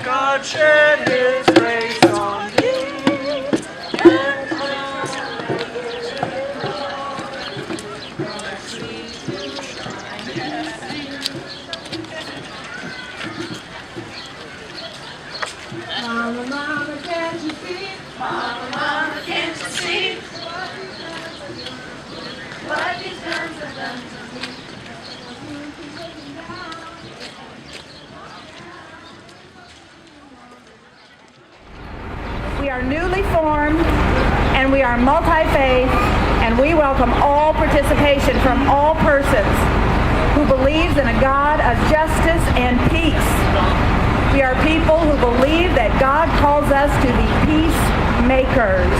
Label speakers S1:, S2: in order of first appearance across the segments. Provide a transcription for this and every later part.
S1: God shed his grace on me.
S2: Mama, mama, can't you see? Mama, mama, can't you see? What these guns have done to me.
S3: We are newly formed and we are multi-faith, and we welcome all participation from all persons who believes in a God of justice and peace. We are people who believe that God calls us to be peacemakers.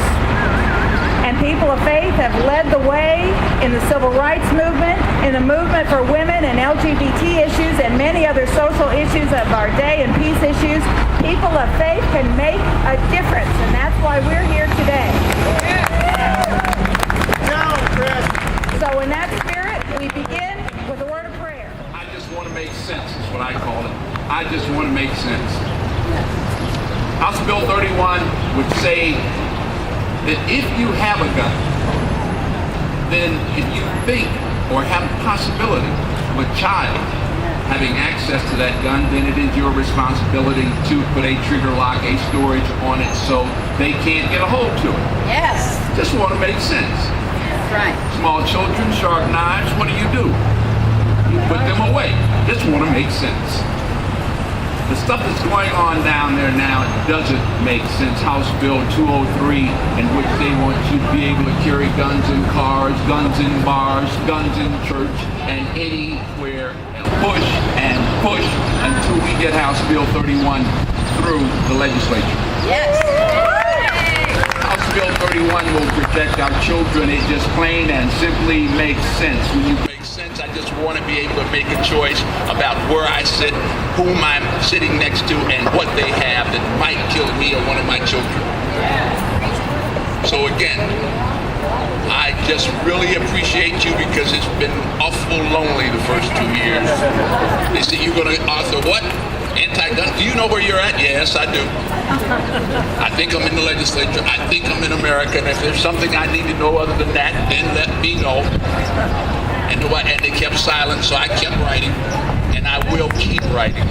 S3: And people of faith have led the way in the civil rights movement, in the movement for women and LGBT issues, and many other social issues of our day and peace issues. People of faith can make a difference, and that's why we're here today. So in that spirit, we begin with a word of prayer.
S4: I just want to make sense, is what I call it. I just want to make sense. House Bill 31 would say that if you have a gun, then if you think or have a possibility of a child having access to that gun, then it is your responsibility to put a trigger lock, a storage on it so they can't get a hold to it.
S3: Yes.
S4: Just want to make sense.
S3: That's right.
S4: Small children, sharp knives, what do? You put them away. Just want to make sense. The stuff that's going on down there now doesn't make sense. House Bill 203, in which they want you to be able to carry guns in cars, guns in bars, guns in church, and anywhere. And push until we get House Bill 31 through the legislature.
S3: Yes.
S4: House Bill 31 will protect our children. It just plain and simply makes sense. When you make sense, I just want to be able to make a choice about where I sit, whom I'm sitting next to, and what they have that might kill me or one of my children. So again, I just really appreciate you because it's been awful lonely the first 2 years. They say you're going to author what? Anti-gun? Do you know where you're at? Yes, I do. I think I'm in the legislature. I think I'm in America. And if there's something I need to know other than that, then let me know. And they kept silent, so I kept writing. And I will keep writing.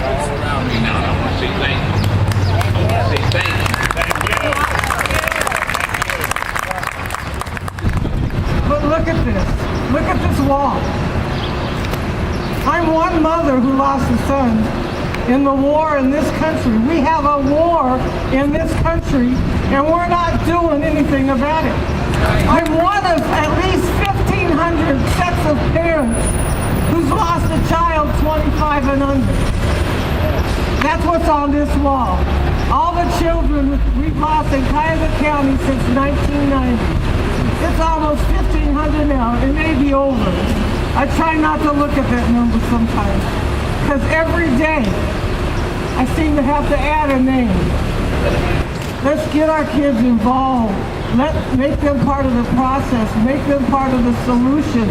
S4: All around me now. I want to say thank you. I want to say thank you.
S5: But look at this. Look at this wall. I'm one mother who lost a son in the war in this country. We have a war in this country, and we're not doing anything about it. I'm one of at least 1,500 sets of parents who's lost a child 25 and under. That's what's on this wall. All the children we've lost in Cuyahoga County since 1990. It's almost 1,500 now. It may be over. I try not to look at that number sometimes, because every day I seem to have to add a name. Let's get our kids involved. Make them part of the process. Make them part of the solution.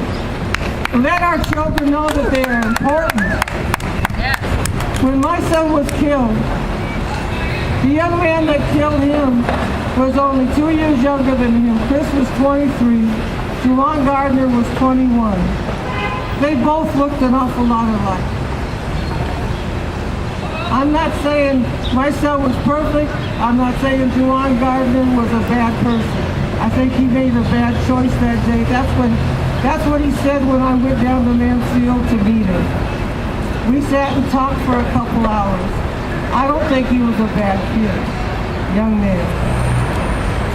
S5: Let our children know that they are important. When my son was killed, the young man that killed him was only 2 years younger than him. Chris was 23. Juwan Gardner was 21. They both looked an awful lot alike. I'm not saying my son was perfect. I'm not saying Juwan Gardner was a bad person. I think he made a bad choice that day. That's what he said when I went down to Mansfield to meet him. We sat and talked for a couple hours. I don't think he was a bad kid, young man.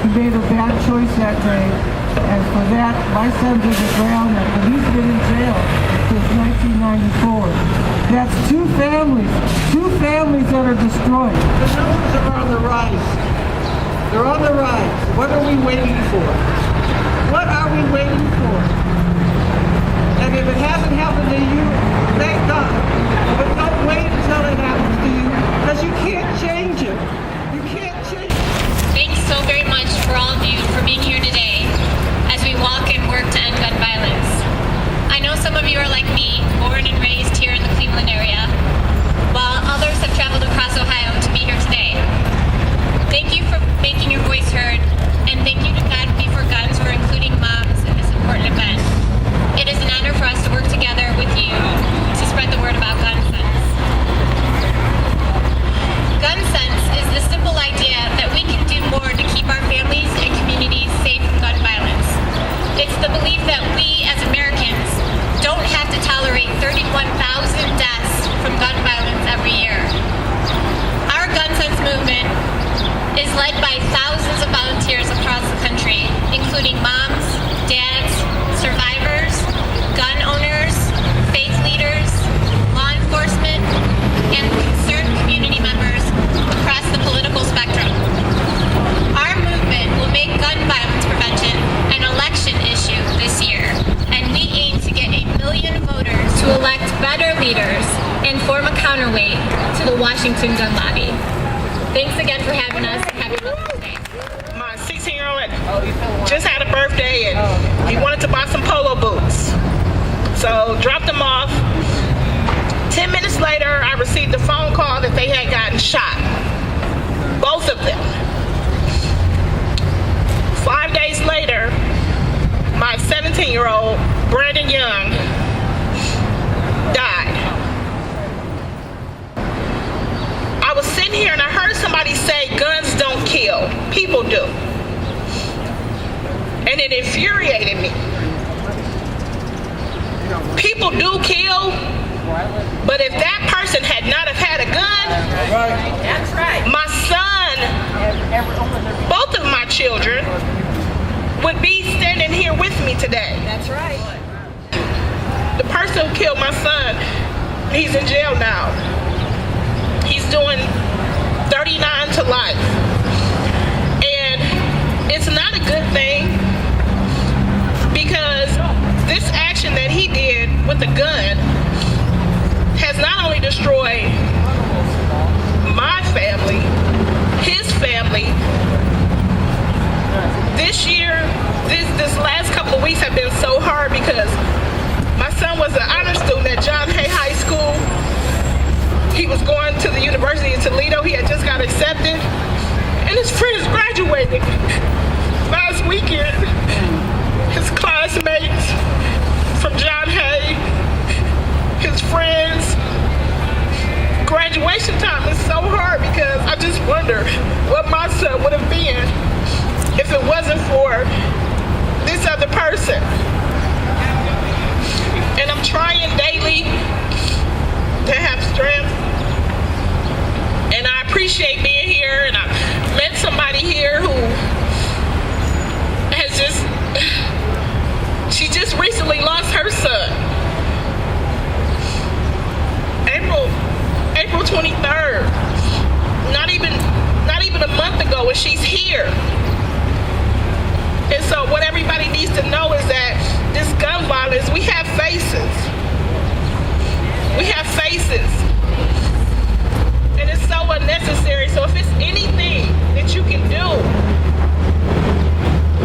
S5: He made a bad choice that day, and for that, my son doesn't ground him, but he's been in jail since 1994. That's two families that are destroyed. The numbers are on the rise. They're on the rise. What are we waiting for? What are we waiting for? And if it hasn't happened to you, thank God. But don't wait until it happens to you, because you can't change it. You can't change it.
S6: Thanks so very much for all of you for being here today as we walk and work to end gun violence. moms, dads, survivors, gun owners, faith leaders, law enforcement, and concerned community members across the political spectrum. Our movement will make gun violence prevention an election issue this year, and we aim to get 1 million voters to elect better leaders and form a counterweight to the Washington gun lobby. Thanks again for having us. Happy Mother's Day.
S7: My 16-year-old just had a birthday and he wanted to buy some polo boots. So dropped them off. 10 minutes later, I received a phone call that they had gotten shot. Both of them. 5 days later, my 17-year-old, Brandon Young, died. I was sitting here and I heard somebody say guns don't kill, people do. And it infuriated me. People do kill, but if that person had not have had a gun,
S3: That's right.
S7: my son, both of my children, would be standing here with me today.
S3: That's right.
S7: The person who killed my son, he's in jail now. He's doing 39 to life. And it's not a good thing because this action that he did with the gun has not only destroyed my family, his family. This year, this last couple of weeks have been so hard because my son was an honor student at John Hay High School. He was going to the University of Toledo. He had just got accepted. And his friends graduated last weekend. His classmates from John Hay, his friends. Graduation time is so hard because I just wonder what my son would have been if it wasn't for this other person. And I'm trying daily to have strength. And I appreciate being here, and I met somebody here who has she just recently lost her son. April 23rd. Not even a month ago, and she's here. And so what everybody needs to know is that this gun violence, we have faces. We have faces. And it's so unnecessary. So if it's anything that you can do,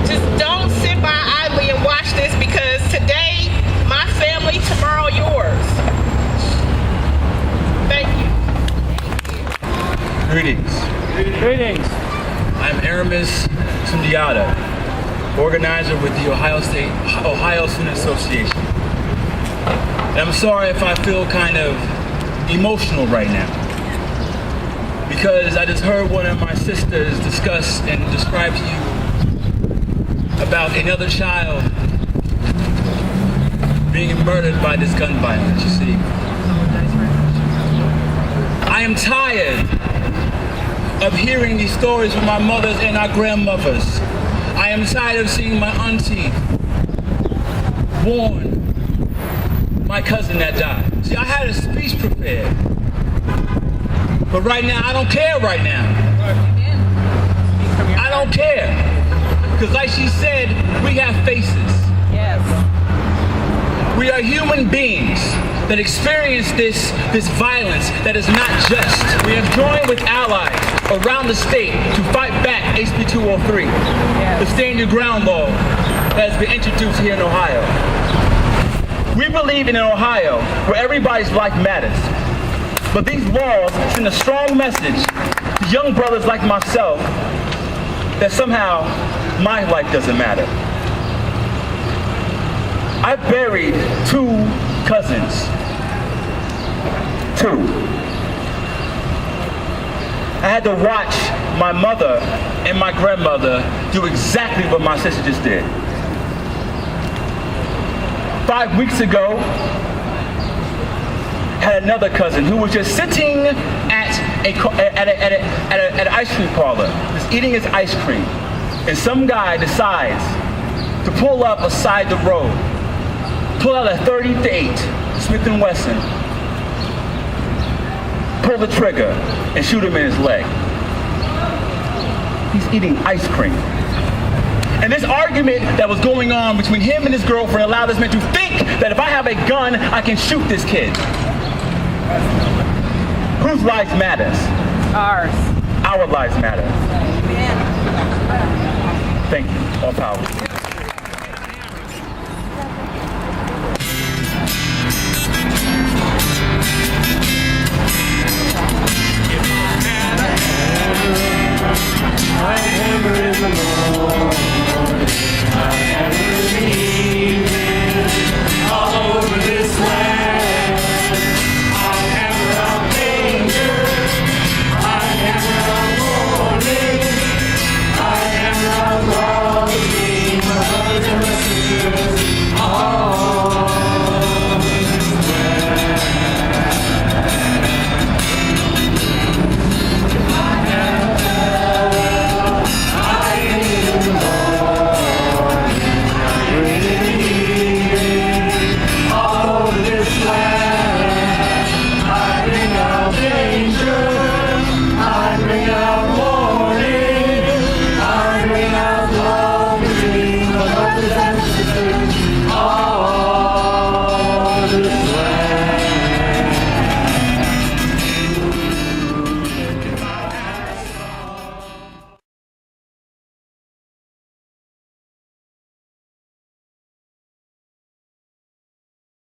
S7: just don't sit by idly and watch this, because today, my family, tomorrow yours. Thank you.
S8: Greetings.
S1: Greetings.
S8: I'm Aramis Sundiata, organizer with the Ohio Student Association. And I'm sorry if I feel kind of emotional right now, because I just heard one of my sisters discuss and describe to you about another child being murdered by this gun violence, you see. I am tired of hearing these stories from my mothers and our grandmothers. I am tired of seeing my auntie warn my cousin that died. See, I had a speech prepared, but right now, I don't care right now. I don't care, because like she said, we have faces.
S3: Yes.
S8: We are human beings that experience this violence that is not just. We have joined with allies around the state to fight back HB 203, the Stand Your Ground law that has been introduced here in Ohio. We believe in an Ohio where everybody's life matters, but these laws send a strong message to young brothers like myself that somehow my life doesn't matter. I buried 2 cousins. 2. I had to watch my mother and my grandmother do exactly what my sister just did. 5 weeks ago, had another cousin who was just sitting at an ice cream parlor, just eating his ice cream, and some guy decides to pull up beside the road, pull out a .38 Smith & Wesson, pull the trigger, and shoot him in his leg. He's eating ice cream. And this argument that was going on between him and his girlfriend allowed this man to think that if I have a gun, I can shoot this kid. Whose lives matters?
S3: Ours.
S8: Our lives matter.
S3: Amen.
S8: Thank you. All power.